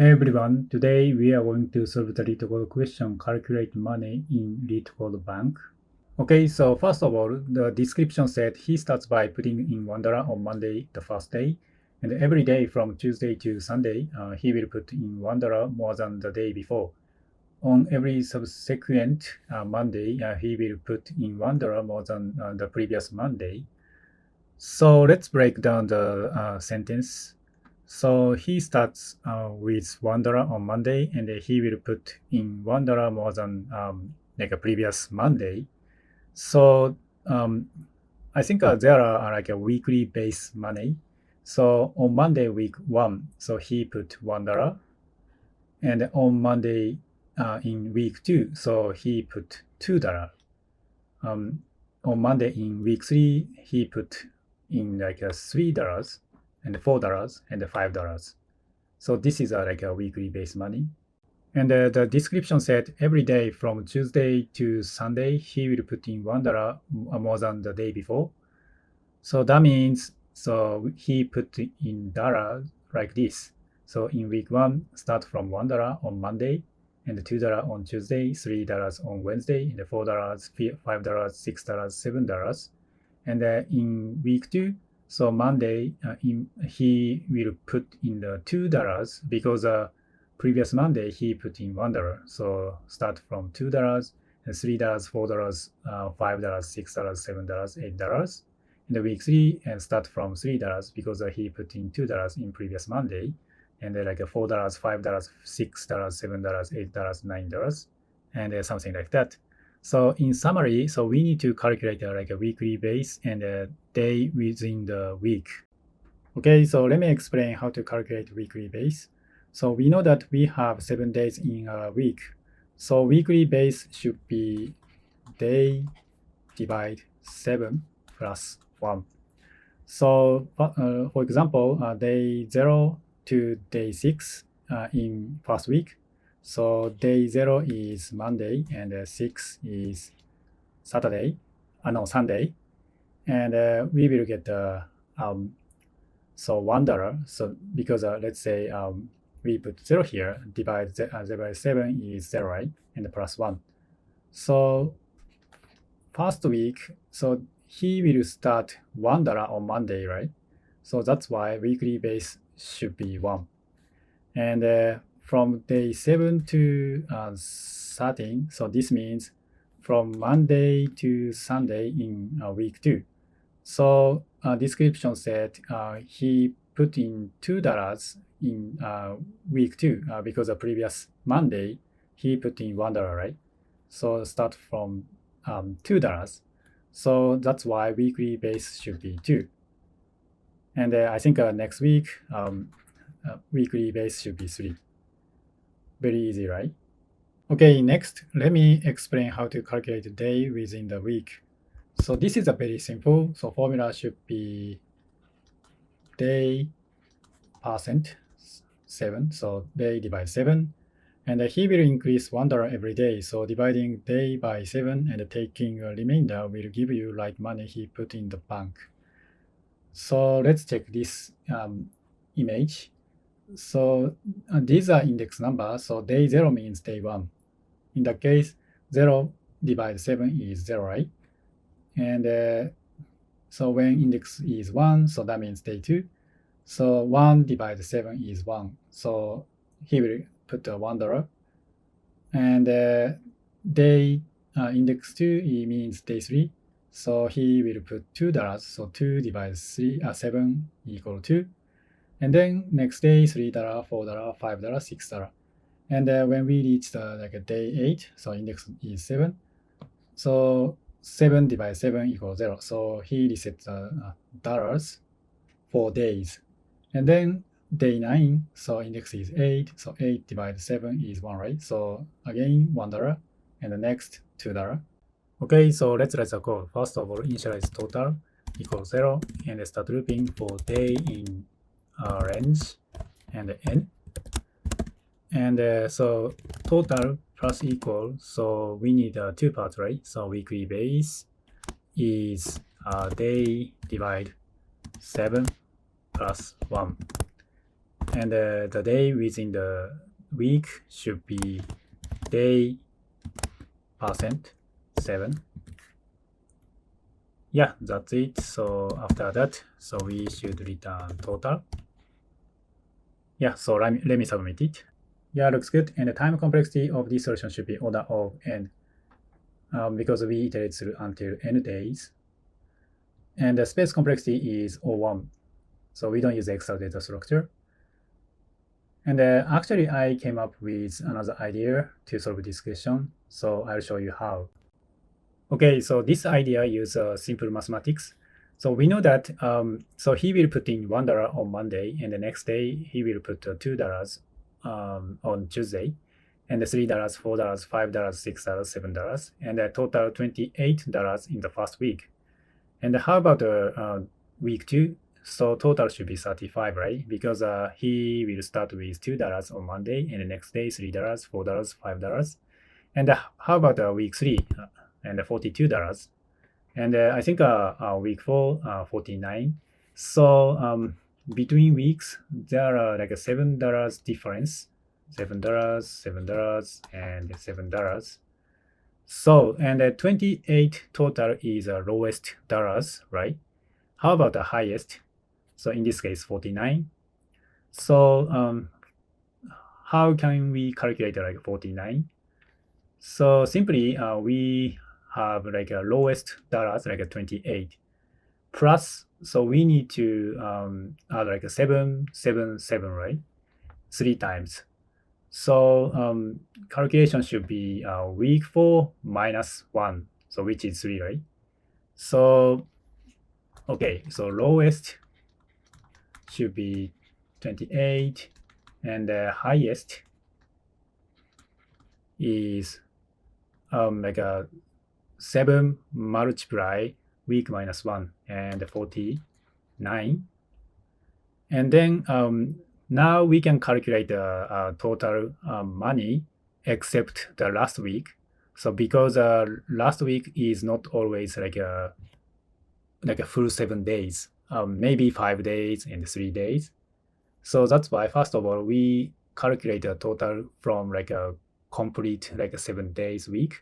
Hey everyone, today we are going to solve the LeetCode question, calculate money in Leetcode Bank. Okay, so first of all, the description said he starts by putting in $1 on Monday, the first day, and every day from Tuesday to Sunday, he will put in $1 more than the day before. On every subsequent Monday, he will put in $1 more than the previous Monday. So let's break down the sentence. So he starts with $1 on Monday, and he will put in $1 more than like a previous Monday. So I think there are like a weekly base money. So on Monday week 1, so he put $1, and on Monday in week 2, so he put $2. On Monday in week 3, he put in like a $3 and $4 and $5. So this is like a weekly base money. And the description said every day from Tuesday to Sunday, he will put in $1 more than the day before. So that means, so he put in dollar like this. So in week 1, start from $1 on Monday, and $2 on Tuesday, $3 on Wednesday, and $4, $5, $6, $7. And in week 2, so Monday, he will put in the $2 because previous Monday he put in $1. So start from $2, and $3, $4, $5, $6, $7, $8. In the week 3, and start from $3 because he put in $2 in previous Monday, and like $4, $5, $6, $7, $8, $9, and something like that. So in summary, so we need to calculate like a weekly base and a day within the week. Okay, so let me explain how to calculate weekly base. So we know that we have 7 days in a week. So weekly base should be day divide 7 plus 1. So for example, day 0 to day 6 in first week. So day 0 is Monday, and 6 is Sunday. And we will get so $1. So because let's say we put 0 here, divide 0 by 7 is 0, right? And plus 1. So first week, so he will start $1 on Monday, right? So that's why weekly base should be 1. And from day 7 to 13, so this means from Monday to Sunday in week 2. So description said he put in $2 in week 2 because the previous Monday he put in $1, right? So start from $2. So that's why weekly base should be 2. And I think next week, weekly base should be 3. Very easy, right? Okay, next, let me explain how to calculate the day within the week. So this is a very simple. So formula should be day percent 7. So day divide 7. And he will increase $1 every day. So dividing day by 7 and taking a remainder will give you like money he put in the bank. So let's check this image. So these are index numbers. So day 0 means day 1. In that case, 0 divided 7 is 0, right? And so when index is 1, so that means day 2. So 1 divided 7 is 1. So he will put $1. And day index 2 means day 3. So he will put $2. So 2 divided 7 equal 2. And then next day, $3, $4, $5, $6. And when we reach like day 8, so index is 7. So 7 divided 7 equals 0. So he resets dollars for days. And then day 9, so index is 8. So 8 divided 7 is 1, right? So again, $1. And the next, $2. Okay, so let's write the code. First of all, initialize total equals 0, and start looping for day in range and n. And so total plus equal, so we need 2 parts, right? So weekly base is day divide 7 plus 1. and the day within the week should be day percent 7. Yeah, that's it. So after that, so we should return total. Yeah, so let me submit it. Yeah, looks good. And the time complexity of this solution should be order of n, because we iterate through until n days. And the space complexity is O1, so we don't use extra data structure. And actually, I came up with another idea to solve this question, so I'll show you how. Okay, so this idea uses simple mathematics. So we know that, so he will put in $1 on Monday, and the next day he will put $2 on Tuesday, and $3, $4, $5, $6, $7, and a total $28 in the first week. And how about week 2? So total should be 35, right? Because he will start with $2 on Monday, and the next day $3, $4, $5. And how about week 3? And $42. And I think week 4, 49. So between weeks, there are like a $7 difference. $7, $7, and $7. So, and 28 total is the lowest dollars, right? How about the highest? So in this case, 49. So how can we calculate like 49? So simply we have like a lowest dollars, like a 28 plus, so we need to add like a 777, right? 3 times. So calculation should be week 4 minus 1, so which is 3, right? So okay, so lowest should be 28, and the highest is like a 7 multiply week minus 1 and 49. And then now we can calculate the total money except the last week. So because last week is not always like a full 7 days, maybe 5 days and 3 days. So that's why first of all we calculate the total from like a complete like a 7 days week.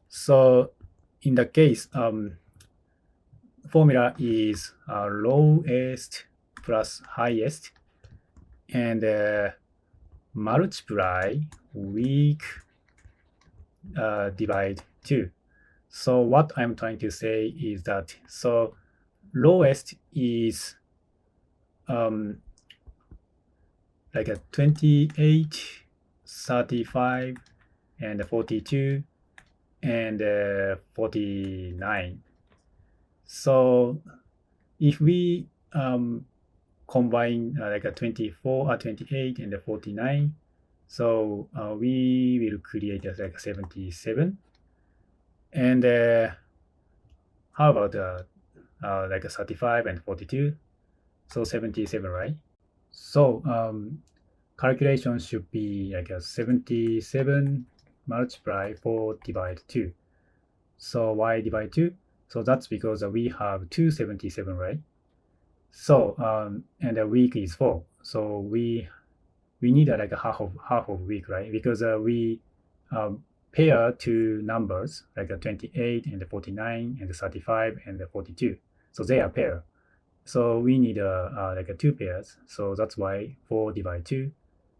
So in the case, formula is lowest plus highest, and multiply week divide 2. So what I'm trying to say is that, so lowest is like a 28, 35, and 42, and 49. So if we combine like a 24 or 28 and 49, so we will create like 77. And how about like a 35 and 42? So 77, right? So calculation should be like a 77 multiply 4 divide 2. So why divide 2? So that's because we have 277, right? So and a week is 4. So we need like a half of week, right? Because we pair two numbers like a 28 and the 49 and the 35 and the 42. So they are pair. So we need like a 2 pairs. So that's why 4 divide 2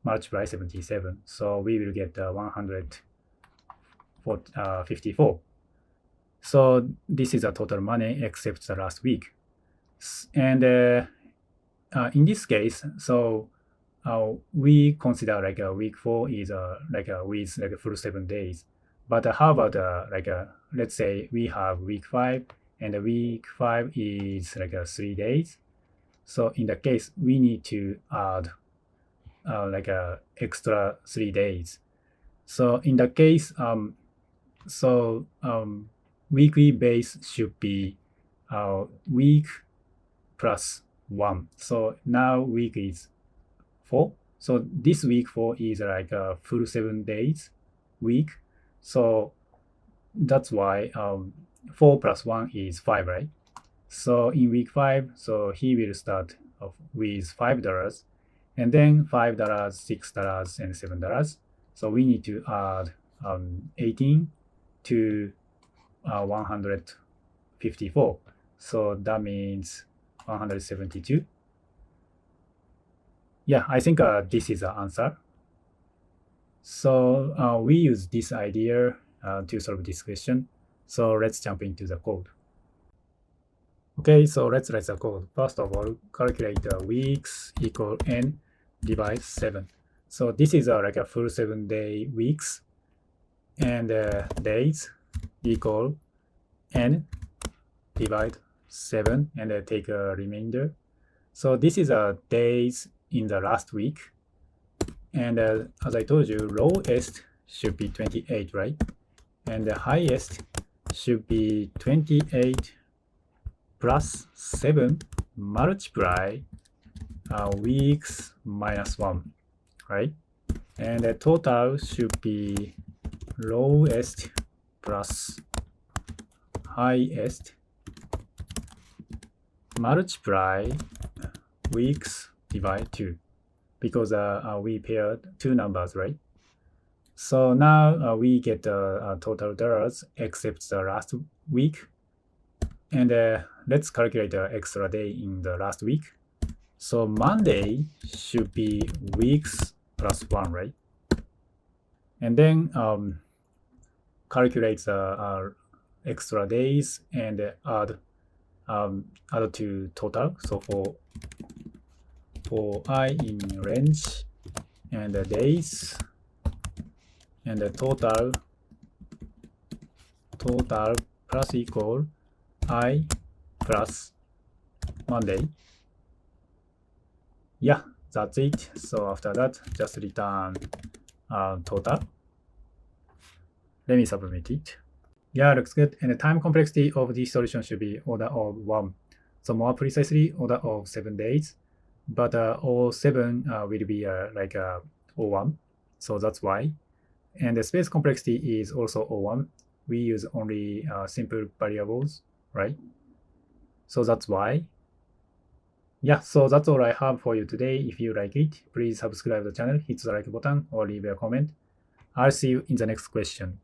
multiply 77. So we will get 154. So this is a total money except the last week. And in this case, so we consider like a week 4 is like a with like a full 7 days. But how about like let's say we have week 5, and the week 5 is like 3 days. So in that case, we need to add like a extra 3 days. So in that case, weekly base should be week plus 1. So now week is 4. So this week 4 is like a full 7 days week. So that's why 4 plus 1 is 5, right? So in week 5, so he will start off with $5, and then $5, $6, and $7. So we need to add 18 to 154. So that means 172. Yeah, I think this is the answer. So we use this idea to solve this question. So let's jump into the code. Okay, so let's write the code. First of all, calculate the weeks equal n divide 7. So this is like a full 7-day weeks, and days equal n divide 7, and take a remainder. So this is days in the last week, and as I told you, lowest should be 28, right? And the highest should be 28 plus 7 multiply weeks minus 1, right? And the total should be lowest plus highest multiply weeks divide 2, because we paired two numbers, right? So now we get total dollars except the last week. And let's calculate the extra day in the last week. So Monday should be weeks plus 1, right? And then calculate the extra days and add to total. So for I in range and the days and the total plus equal I plus Monday. Yeah, that's it. So after that, just return total. Let me submit it. Yeah, looks good. And the time complexity of this solution should be order of 1. So more precisely, order of 7 days. But all 7 will be like O1. So that's why. And the space complexity is also O1. We use only simple variables, right? So that's why. Yeah, so that's all I have for you today. If you like it, please subscribe to the channel, hit the like button, or leave a comment. I'll see you in the next question.